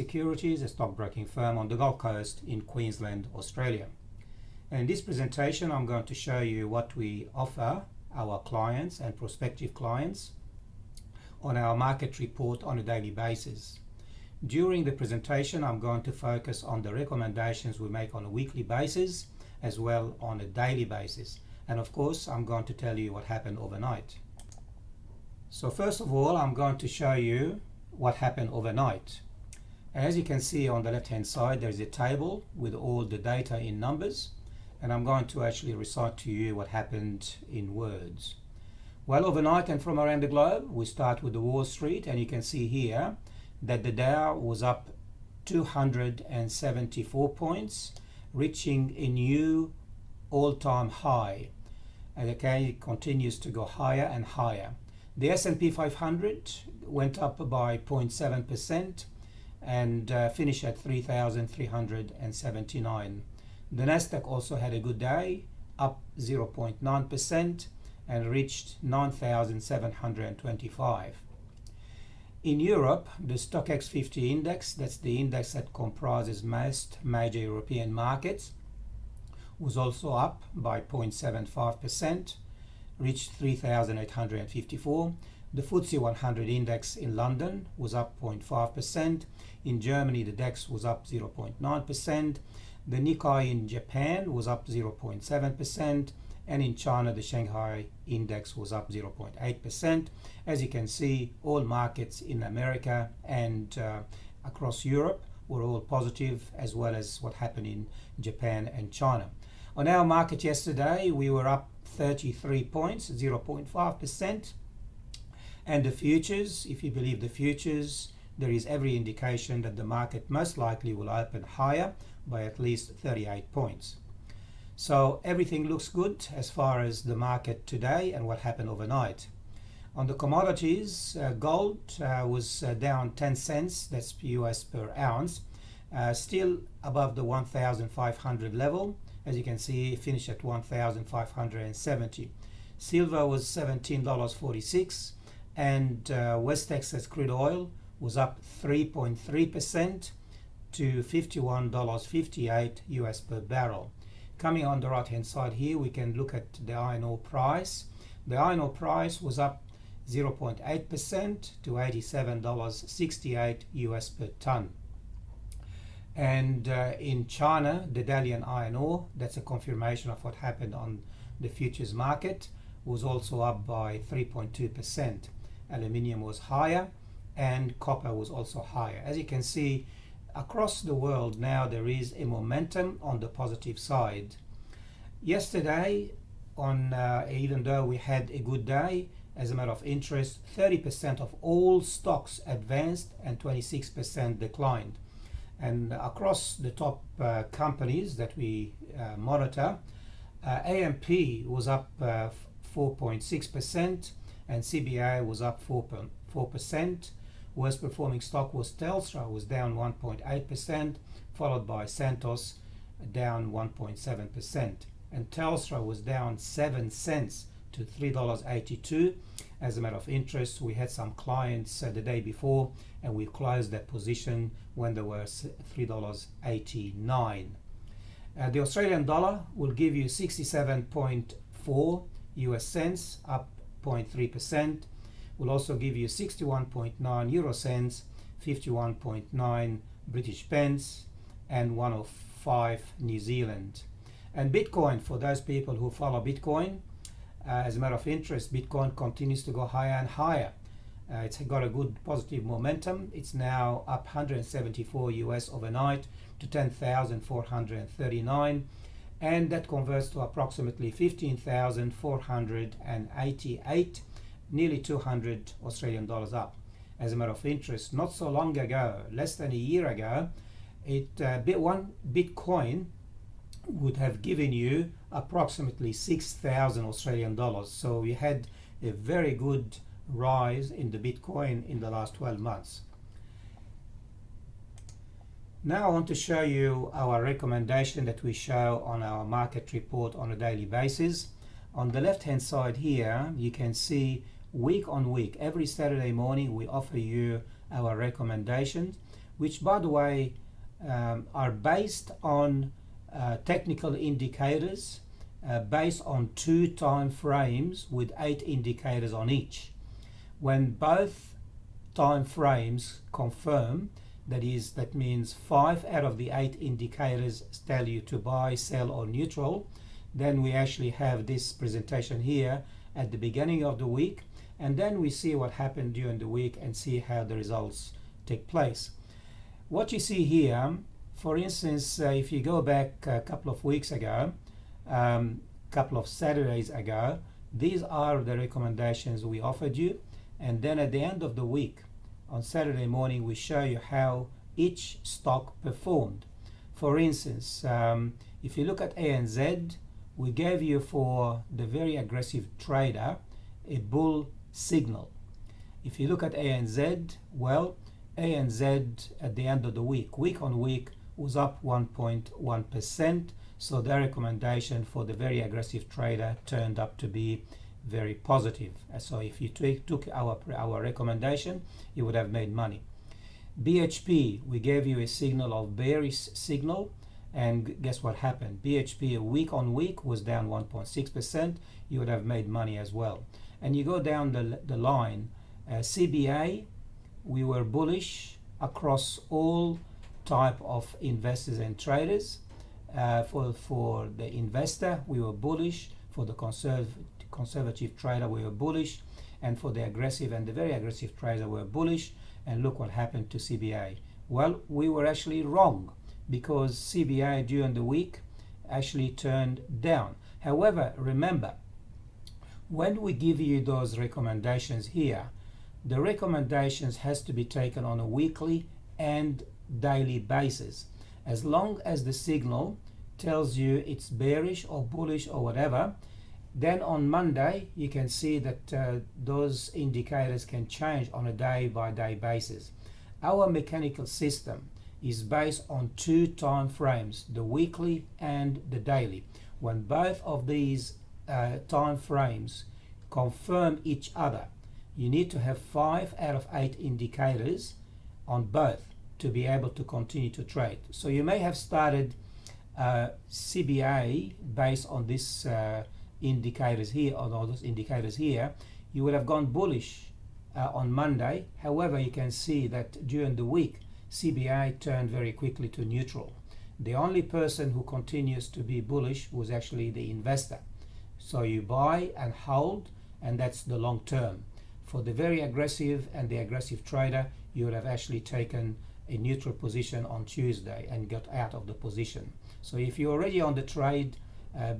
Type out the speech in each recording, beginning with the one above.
Securities, a stockbroking firm on the Gold Coast in Queensland, Australia. And in this presentation, I'm going to show you what we offer our clients and prospective clients on our market report on a daily basis. During the presentation, I'm going to focus on the recommendations we make on a weekly basis as well on a daily basis. And of course, I'm going to tell you what happened overnight. So first of all, I'm going to show you what happened overnight. As you can see on the left hand side, there is a table with all the data in numbers, and I'm going to actually recite to you what happened in words. Well, overnight and from around the globe, we start with the Wall Street, and you can see here that the Dow was up 274 points, reaching a new all-time high. And okay, it continues to go higher and higher. The S&P 500 went up by 0.7% and finished at 3,379. The Nasdaq also had a good day, up 0.9% and reached 9,725. In Europe, the Stoxx 50 index, that's the index that comprises most major European markets, was also up by 0.75%, reached 3,854. The FTSE 100 index in London was up 0.5%. In Germany, the DAX was up 0.9%. The Nikkei in Japan was up 0.7%. And in China, the Shanghai index was up 0.8%. As you can see, all markets in America and across Europe were all positive, as well as what happened in Japan and China. On our market yesterday, we were up 33 points, 0.5%. And the futures, if you believe the futures, there is every indication that the market most likely will open higher by at least 38 points. So everything looks good as far as the market today and what happened overnight. On the commodities, gold was down 10 cents, that's US per ounce, still above the 1,500 level. As you can see, it finished at 1,570. Silver was $17.46, and West Texas crude oil was up 3.3% to $51.58 US per barrel. Coming on the right hand side here, we can look at the iron ore price. The iron ore price was up 0.8% to $87.68 US per ton. And in China, the Dalian iron ore, that's a confirmation of what happened on the futures market, was also up by 3.2%. Aluminium was higher and copper was also higher. As you can see, across the world now there is a momentum on the positive side. Yesterday, even though we had a good day, as a matter of interest, 30% of all stocks advanced and 26% declined. And across the top companies that we monitor, AMP was up 4.6% and CBA was up 4%. Worst performing stock was Telstra, was down 1.8%, followed by Santos, down 1.7%. And Telstra was down 7 cents to $3.82. As a matter of interest, we had some clients the day before and we closed that position when there were $3.89. The Australian dollar will give you 67.4 US cents, up 0.3%. Will also give you 61.9 euro cents, 51.9 British pence, and 105 New Zealand. And Bitcoin, for those people who follow Bitcoin, as a matter of interest, Bitcoin continues to go higher and higher. It's got a good positive momentum. It's now up 174 US overnight to 10,439, and that converts to approximately 15,488, nearly 200 Australian dollars up. As a matter of interest, not so long ago, less than a year ago, one Bitcoin would have given you approximately 6,000 Australian dollars. So we had a very good rise in the Bitcoin in the last 12 months. Now I want to show you our recommendation that we show on our market report on a daily basis. On the left hand side here, you can see week on week, every Saturday morning we offer you our recommendations. which by the way are based on technical indicators based on 2 time frames with 8 indicators on each. When both time frames confirm, that means 5 out of the 8 indicators tell you to buy, sell or neutral, then we actually have this presentation here at the beginning of the week, and then we see what happened during the week and see how the results take place. What you see here, for instance, if you go back a couple of weeks ago, couple of Saturdays ago, these are the recommendations we offered you, and then at the end of the week on Saturday morning we show you how each stock performed. For instance, if you look at ANZ, we gave you for the very aggressive trader a bull signal. If you look at ANZ, well, ANZ at the end of the week on week, was up 1.1%. So their recommendation for the very aggressive trader turned up to be very positive. So if you took our recommendation, you would have made money. BHP, we gave you a signal of bearish signal, and guess what happened? BHP week on week was down 1.6%. You would have made money as well. And you go down the line, CBA, we were bullish across all type of investors and traders. For the investor, we were bullish. For the conservative trader, we were bullish. And for the aggressive and the very aggressive trader, we were bullish. And look what happened to CBA. Well, we were actually wrong, because CBA during the week actually turned down. However, remember, when we give you those recommendations here, the recommendations has to be taken on a weekly and daily basis. As long as the signal tells you it's bearish or bullish or whatever, then on Monday you can see that those indicators can change on a day-by-day basis. Our mechanical system is based on 2 time frames, the weekly and the daily. When both of these time frames confirm each other, you need to have 5 out of 8 indicators on both to be able to continue to trade. So you may have started CBA based on this indicators here, on all those indicators here. You would have gone bullish on Monday. However, you can see that during the week CBA turned very quickly to neutral. The only person who continues to be bullish was actually the investor. So you buy and hold, and that's the long term. For the very aggressive and the aggressive trader, you would have actually taken a neutral position on Tuesday and got out of the position. So if you're already on the trade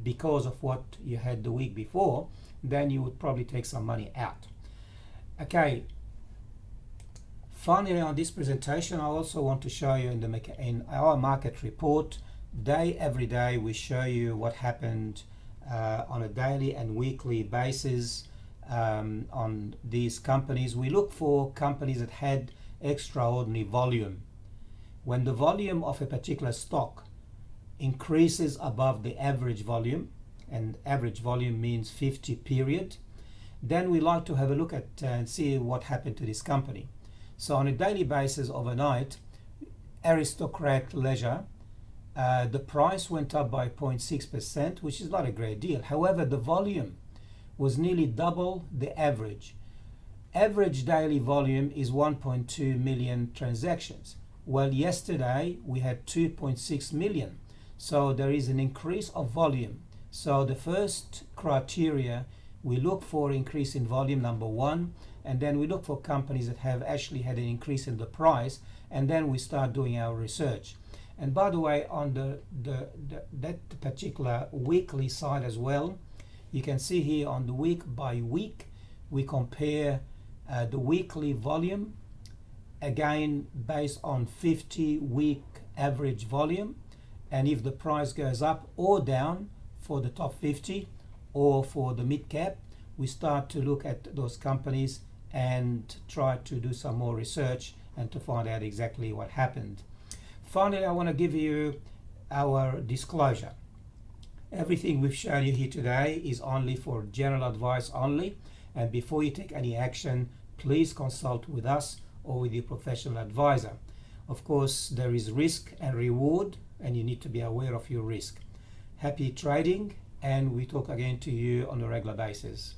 because of what you had the week before, then you would probably take some money out. Okay. Finally, on this presentation, I also want to show you in our market report, every day we show you what happened on a daily and weekly basis on these companies. We look for companies that had extraordinary volume. When the volume of a particular stock increases above the average volume, and average volume means 50 period, then we like to have a look at and see what happened to this company. So on a daily basis overnight, Aristocrat Leisure, the price went up by 0.6%, which is not a great deal. However, the volume was nearly double the average. Average daily volume is 1.2 million transactions. Well, yesterday we had 2.6 million. So there is an increase of volume. So the first criteria we look for increase in volume, number one, and then we look for companies that have actually had an increase in the price, and then we start doing our research. And by the way, on that particular weekly side as well, you can see here on the week by week, we compare the weekly volume, again based on 50-week average volume, and if the price goes up or down for the top 50 or for the mid cap, we start to look at those companies and try to do some more research and to find out exactly what happened. Finally, I want to give you our disclosure. Everything we've shown you here today is only for general advice only, and before you take any action, please consult with us or with your professional advisor. Of course, there is risk and reward, and you need to be aware of your risk. Happy trading, and we talk again to you on a regular basis.